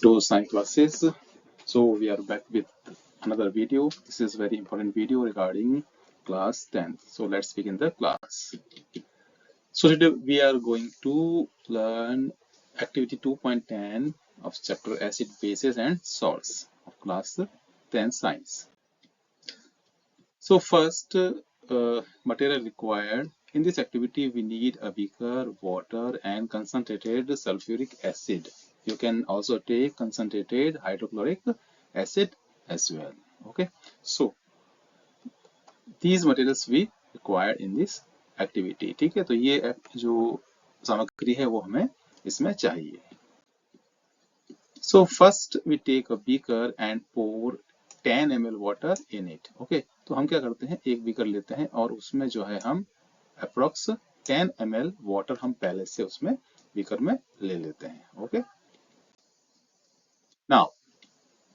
to science classes. So we are back with another video. This is very important video regarding class 10th. So let's begin the class. So today we are going to learn activity 2.10 of chapter acid, bases and salts of class 10 science. So first material required. In this activity we need a beaker, water and concentrated sulfuric acid. You can also take concentrated hydrochloric acid as well. Okay, so these materials we require in this activity. ठीक है, तो ये जो सामग्री है वो हमें इसमें चाहिए. So first we take a beaker and pour 10 ml water in it. Okay, तो हम क्या करते हैं, एक बीकर लेते हैं और उसमें जो है हम अप्रोक्स 10 ml वाटर हम पहले से उसमें बीकर में ले लेते हैं. Okay, now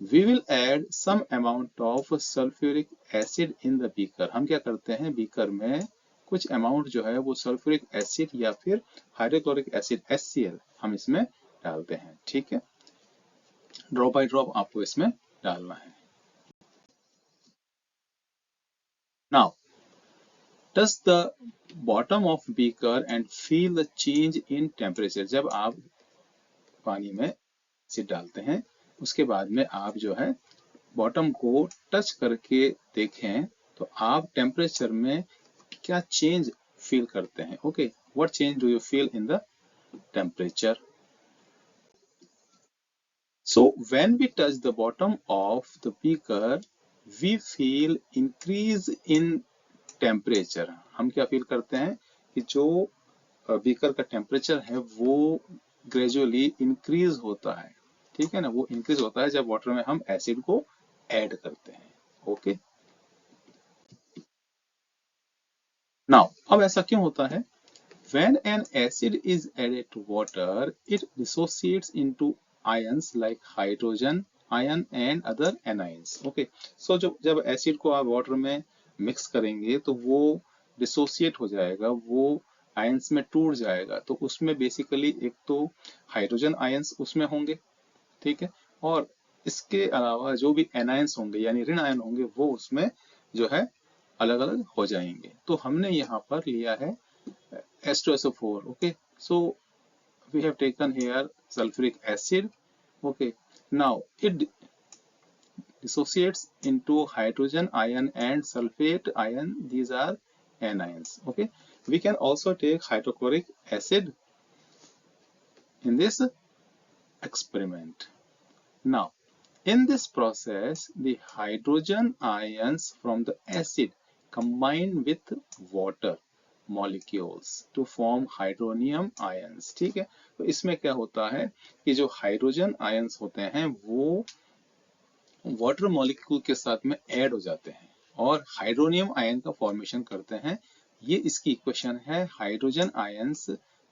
we will add some amount of sulphuric acid in the beaker. हम क्या करते हैं, बीकर में कुछ अमाउंट जो है वो सल्फ्यूरिक एसिड या फिर हाइड्रोक्लोरिक एसिड HCl हम इसमें डालते हैं. ठीक है, ड्रॉप बाय ड्रॉप आपको इसमें डालना है. Now touch the bottom of beaker and feel the change in temperature. जब आप पानी में एसिड डालते हैं उसके बाद में आप जो है बॉटम को टच करके देखें तो आप टेम्परेचर में क्या चेंज फील करते हैं. Okay, what change do you feel in the temperature. So when we touch the bottom of the beaker, we feel increase in temperature. हम क्या फील करते हैं कि जो बीकर का टेम्परेचर है वो ग्रेजुअली इंक्रीज होता है. ठीक है ना, वो इंक्रीज होता है जब वाटर में हम एसिड को ऐड करते हैं. ओके, नाउ अब ऐसा क्यों होता है. When an acid is added to water, it dissociates into ions like hydrogen ion and other anions. Okay, so जब एसिड को आप वाटर में मिक्स करेंगे तो वो डिसोसिएट हो जाएगा, वो आयंस में टूट जाएगा. तो उसमें बेसिकली एक तो हाइड्रोजन आयंस उसमें होंगे, ठीक है, और इसके अलावा जो भी एनायंस होंगे यानी ऋण आयन होंगे वो उसमें जो है अलग अलग हो जाएंगे. तो हमने यहाँ पर लिया है H2SO4. Okay, so we have taken here sulfuric acid. Okay, now it dissociates into hydrogen ion and sulfate ion. These are anions. Okay, we can also take hydrochloric acid in this experiment. Now in this process the hydrogen ions from the acid combine with water molecules to form hydronium ions. ठीक है, तो इसमें क्या होता है कि जो hydrogen ions होते हैं वो वाटर मॉलिक्यूल के साथ में ऐड हो जाते हैं और हाइड्रोनियम आयन का फॉर्मेशन करते हैं. ये इसकी इक्वेशन है, हाइड्रोजन आयंस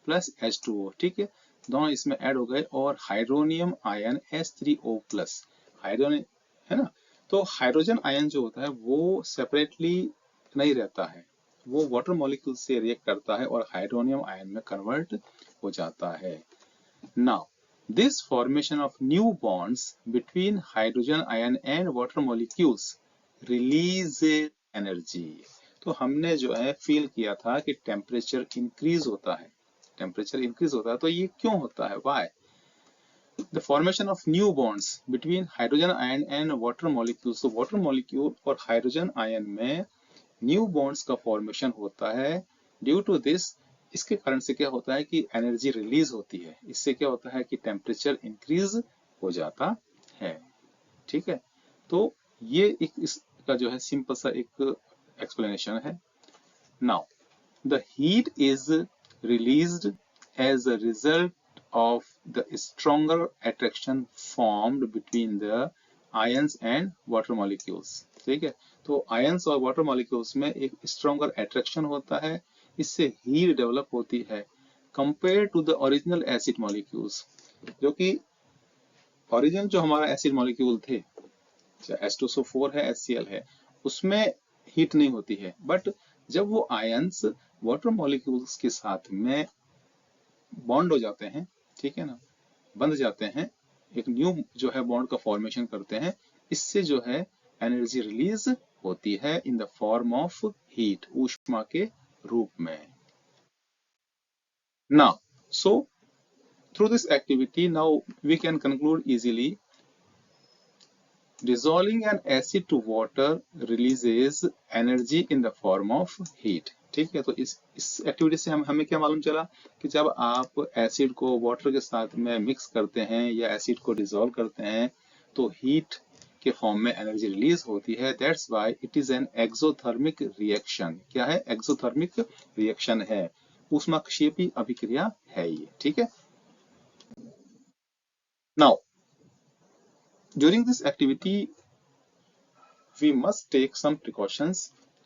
प्लस H2O. ठीक है, दोनों इसमें ऐड हो गए और hydronium ion H3O plus hydronium है ना. तो हाइड्रोजन आयन जो होता है वो सेपरेटली नहीं रहता है, वो वाटर मॉलिक्यूल से रिएक्ट करता है और हाइड्रोनियम आयन में कन्वर्ट हो जाता है. Now this formation of new bonds between hydrogen ion and water molecules release energy. तो हमने जो है फील किया था कि टेम्परेचर इंक्रीज होता है, टेम्परेचर इंक्रीज होता है. तो ये क्यों होता है, why. The formation of new bonds between hydrogen ion and water molecules. So water molecule और हाइड्रोजन आयन में न्यू बॉन्ड्स का फॉर्मेशन होता है. ड्यू टू दिस, इसके कारण से क्या होता है कि एनर्जी रिलीज होती है. इससे क्या होता है कि टेम्परेचर इंक्रीज हो जाता है. ठीक है, तो ये एक इसका जो है सिंपल सा एक एक्सप्लेनेशन है. Now the heat is released as a result of the stronger attraction formed between the ions and water molecules. ठीक है, तो आयंस और वाटर मॉलिक्यूल्स में एक स्ट्रॉन्गर अट्रैक्शन होता है, इससे हीट डेवलप होती है compare to the original acid molecules. जो कि ओरिजिनल जो हमारा एसिड मॉलिक्यूल थे, H2SO4 है, HCl है, उसमें हीट नहीं होती है. बट जब वो आयंस वाटर मॉलिक्यूल्स के साथ में बॉन्ड हो जाते हैं, ठीक है ना, बंध जाते हैं, एक न्यू जो है बॉन्ड का फॉर्मेशन करते हैं, इससे जो है एनर्जी रिलीज होती है in the form of heat, ऊष्मा के रूप में। Now so through this activity now we can conclude easily dissolving an acid to water releases energy in the form of heat। ठीक है, तो इस एक्टिविटी से हमें क्या मालूम चला कि जब आप एसिड को वाटर के साथ में मिक्स करते हैं या एसिड को डिसॉल्व करते हैं तो हीट के फॉर्म में एनर्जी रिलीज होती है। That's why it is an exothermic reaction. क्या है? एक्सोथर्मिक रिएक्शन है, ऊष्माक्षेपी अभिक्रिया है ये। ठीक है, now during this activity we must take some precautions।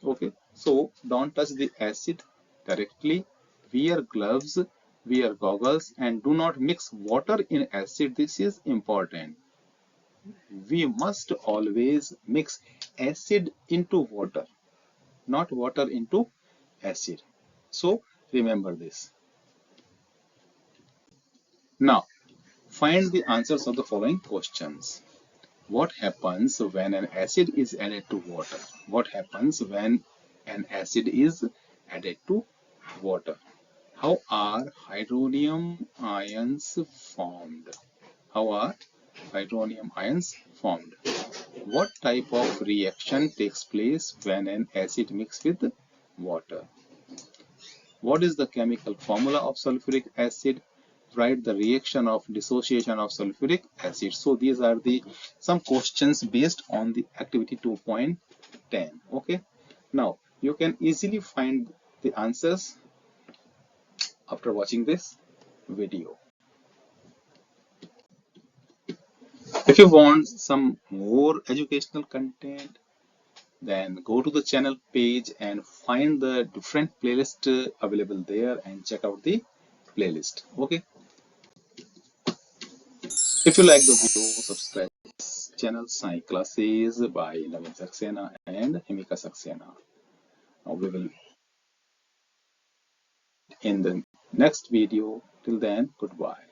Okay, so don't touch the acid directly, wear gloves, wear goggles, and do not mix water in acid। This is important, we must always mix acid into water, not water into acid, so remember this। Now find the answers of the following questions। What happens when an acid is added to water? What happens when an acid is added to water? How are hydronium ions formed? How are hydronium ions formed? What type of reaction takes place when an acid mixes with water? What is the chemical formula of sulfuric acid? Write the reaction of dissociation of sulfuric acid। So these are the some questions based on the activity 2.10। Okay, now you can easily find the answers after watching this video। If you want some more educational content, then go to the channel page and find the different playlist available there and check out the playlist। Okay, if you like the video, subscribe this channel Sai Classes by Navin Saxena and Himika Saxena। Now we will in the next video. Till then, goodbye।